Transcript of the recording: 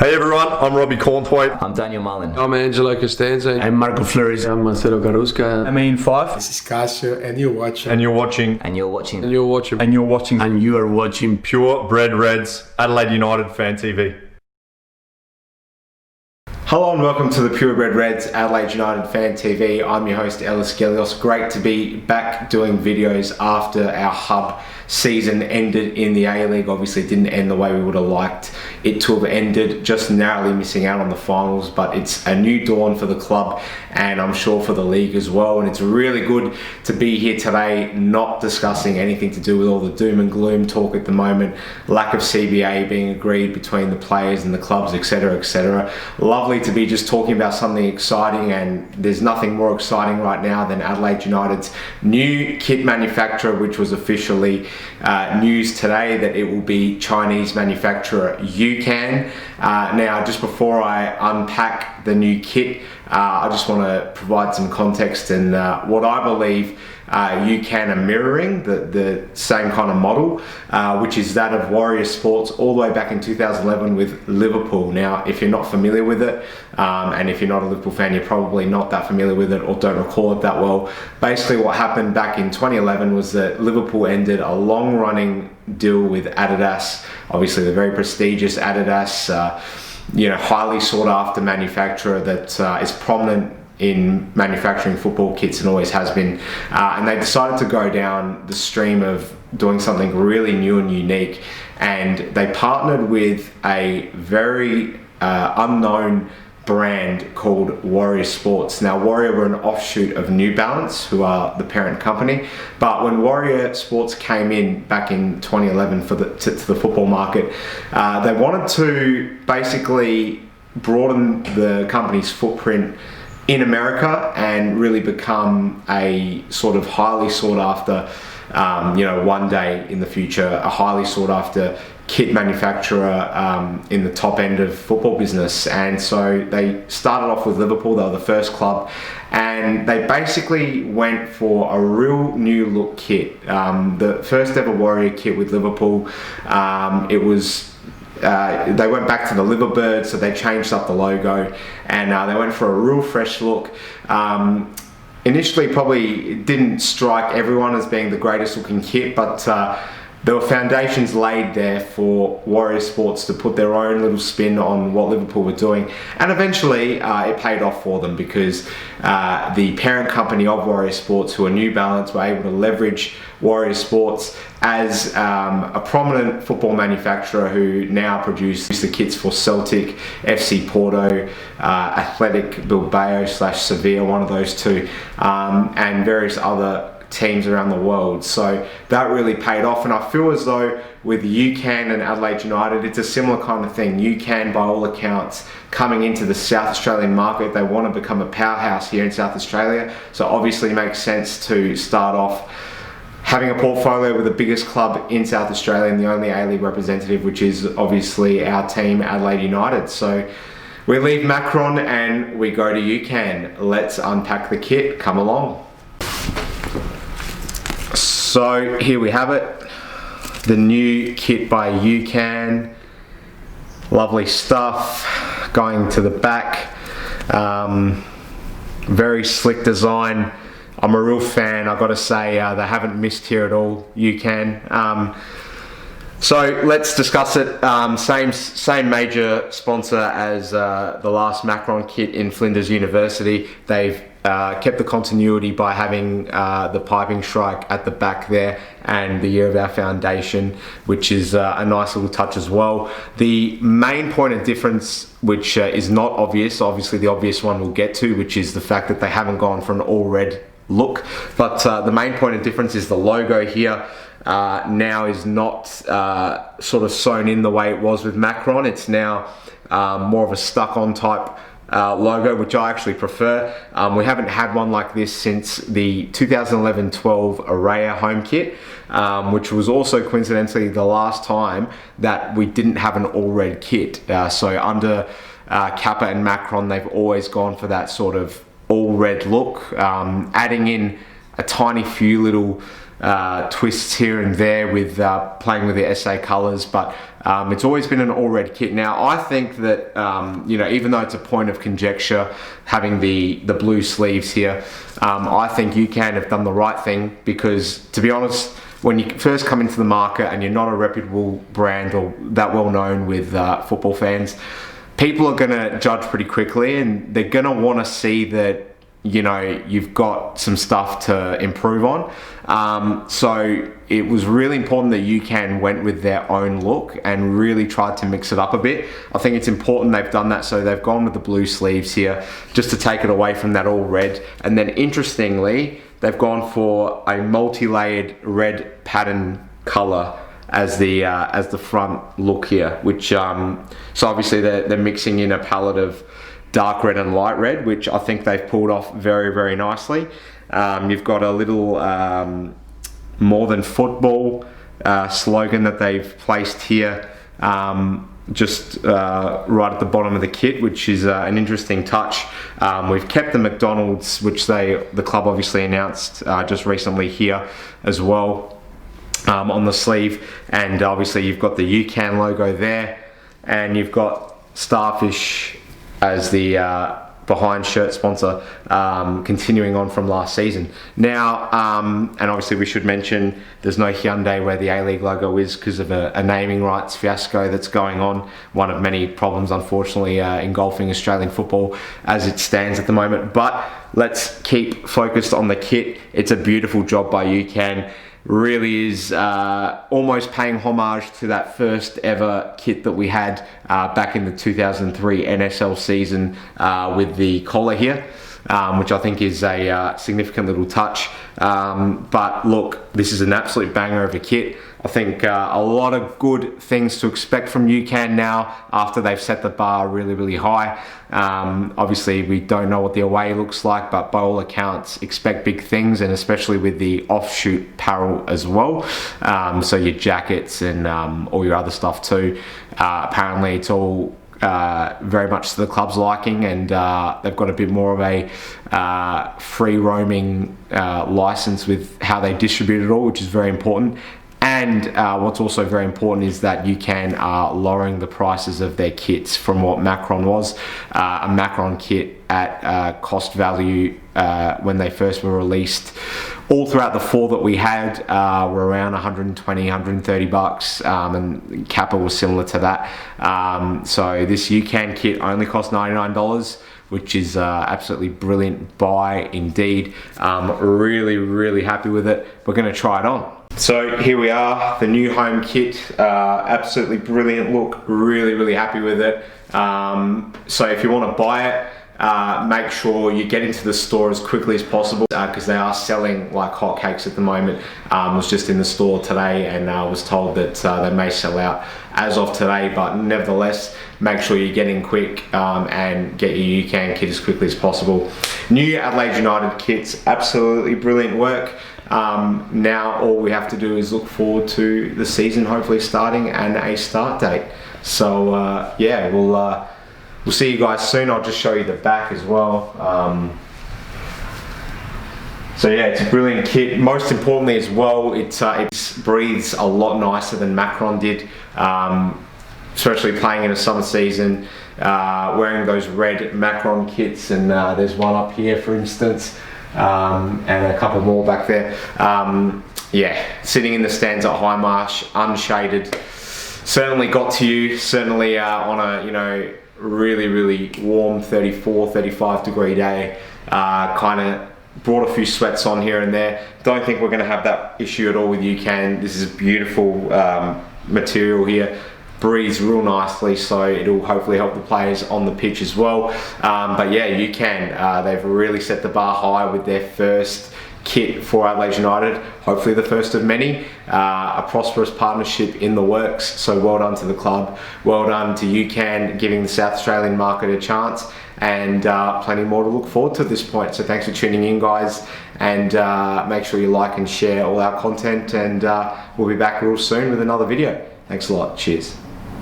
Hey everyone, I'm Robbie Cornthwaite. I'm Daniel Mullen. I'm Angelo Costanzo. I'm Marco Flores. I'm Marcelo Garuska. I'm Ian Fife. This is Casio, and you're watching. And you're watching. And you're watching. And you're watching. And you're watching. And you are watching Purebred Reds, Adelaide United Fan TV. Hello and welcome to the Purebred Reds, Adelaide United Fan TV. I'm your host Ellis Gelios. Great to be back doing videos after our hub season ended in the A-League. Obviously it didn't end the way we would have liked it to have ended, just narrowly missing out on the finals, but it's a new dawn for the club and I'm sure for the league as well. And it's really good to be here today, not discussing anything to do with all the doom and gloom talk at the moment, lack of CBA being agreed between the players and the clubs, etc, etc. Lovely to be just talking about something exciting, and there's nothing more exciting right now than Adelaide United's new kit manufacturer, which was officially news today that it will be Chinese manufacturer UCAN. Now, just before I unpack the new kit, I just want to provide some context and what I believe UCAN are mirroring, the same kind of model, which is that of Warrior Sports all the way back in 2011 with Liverpool. Now, if you're not familiar with it, and if you're not a Liverpool fan, you're probably not that familiar with it or don't recall it that well. Basically what happened back in 2011 was that Liverpool ended a long-running deal with Adidas, obviously the very prestigious Adidas, highly sought-after manufacturer that is prominent in manufacturing football kits and always has been, and they decided to go down the stream of doing something really new and unique, and they partnered with a very unknown brand called Warrior Sports. Now, Warrior were an offshoot of New Balance, who are the parent company, but when Warrior Sports came in back in 2011 to the football market, they wanted to basically broaden the company's footprint in America and really become a sort of highly sought after, one day in the future, a highly sought after kit manufacturer in the top end of football business. And so they started off with Liverpool. They were the first club, and they basically went for a real new look kit. The first ever Warrior kit with Liverpool, it was they went back to the Liverbird, so they changed up the logo, and they went for a real fresh look. Initially probably didn't strike everyone as being the greatest looking kit, but there were foundations laid there for Warrior Sports to put their own little spin on what Liverpool were doing, and eventually it paid off for them, because the parent company of Warrior Sports, who are New Balance, were able to leverage Warrior Sports as a prominent football manufacturer who now produce the kits for Celtic, FC Porto, Athletic Bilbao / Sevilla, one of those two, and various other teams around the world. So that really paid off, and I feel as though with UCAN and Adelaide United, it's a similar kind of thing. UCAN, by all accounts, coming into the South Australian market, they want to become a powerhouse here in South Australia, so obviously it makes sense to start off having a portfolio with the biggest club in South Australia and the only A-League representative, which is obviously our team, Adelaide United. So we leave Macron and we go to UCAN. Let's unpack the kit. Come along. So here we have it, the new kit by UCAN. Lovely stuff. Going to the back, very slick design. I'm a real fan, I've got to say. They haven't missed here at all, UCAN. So let's discuss it. Same major sponsor as the last Macron kit in Flinders University. They've kept the continuity by having the piping strike at the back there and the year of our foundation, which is a nice little touch as well. The main point of difference, which is not obvious, obviously the obvious one we'll get to, which is the fact that they haven't gone for an all red look, but the main point of difference is the logo here now is not sort of sewn in the way it was with Macron. It's now more of a stuck-on type logo, which I actually prefer. We haven't had one like this since the 2011-12 Araya home kit, which was also coincidentally the last time that we didn't have an all-red kit. So under Kappa and Macron, they've always gone for that sort of all red look, adding in a tiny few little twists here and there with playing with the SA colours, but it's always been an all red kit. Now I think that you know, even though it's a point of conjecture having the blue sleeves here, I think UCAN have done the right thing, because to be honest, when you first come into the market and you're not a reputable brand or that well known with football fans, people are going to judge pretty quickly, and they're going to want to see that, you know, you've got some stuff to improve on. So it was really important that UCAN went with their own look and really tried to mix it up a bit. I think it's important they've done that, so they've gone with the blue sleeves here just to take it away from that all red. And then interestingly, they've gone for a multi-layered red pattern color as the front look here, which so obviously they're mixing in a palette of dark red and light red, which I think they've pulled off very, very nicely. You've got a little more than football slogan that they've placed here, just right at the bottom of the kit, which is an interesting touch. We've kept the McDonald's, which the club obviously announced just recently, here as well on the sleeve, and obviously you've got the UCAN logo there, and you've got Starfish as the behind shirt sponsor, continuing on from last season. Now, and obviously we should mention there's no Hyundai where the A-League logo is because of a naming rights fiasco that's going on. One of many problems, unfortunately, engulfing Australian football as it stands at the moment. But let's keep focused on the kit. It's a beautiful job by UCAN. Really is almost paying homage to that first ever kit that we had back in the 2003 NSL season with the collar here, which I think is a significant little touch. But look, this is an absolute banger of a kit. I think a lot of good things to expect from UCAN now after they've set the bar really, really high. Obviously, we don't know what the away looks like, but by all accounts, expect big things, and especially with the offshoot apparel as well. So your jackets and all your other stuff too. Apparently, it's all very much to the club's liking, and they've got a bit more of a free roaming license with how they distribute it all, which is very important. And what's also very important is that UCAN are lowering the prices of their kits from what Macron was. A Macron kit at cost value when they first were released, all throughout the four that we had, were around 120, 130 bucks, and Kappa was similar to that. So this UCAN kit only cost $99, which is absolutely brilliant buy indeed. Really, really happy with it. We're going to try it on. So here we are, the new home kit. Absolutely brilliant look, really, really happy with it. So if you want to buy it, make sure you get into the store as quickly as possible, because they are selling like hotcakes at the moment. I was just in the store today and I was told that they may sell out as of today, but nevertheless, make sure you get in quick and get your UCAN kit as quickly as possible. New Adelaide United kits, absolutely brilliant work. Now all we have to do is look forward to the season hopefully starting and a start date. So yeah, we'll see you guys soon. I'll just show you the back as well. So yeah, it's a brilliant kit. Most importantly as well, it breathes a lot nicer than Macron did, especially playing in a summer season, wearing those red Macron kits, and there's one up here for instance, and a couple more back there. Yeah, sitting in the stands at Highmarsh, unshaded, certainly got to you, certainly on a, you know, really, really warm 34, 35 degree day. Kind of brought a few sweats on here and there. Don't think we're going to have that issue at all with UCAN. This is beautiful material here. Breathes real nicely, so it'll hopefully help the players on the pitch as well. But yeah, UCAN, they've really set the bar high with their first kit for Adelaide United, hopefully the first of many. A prosperous partnership in the works, so well done to the club, well done to UCAN giving the South Australian market a chance, and plenty more to look forward to at this point. So thanks for tuning in, guys, and make sure you like and share all our content, and we'll be back real soon with another video. Thanks a lot. Cheers.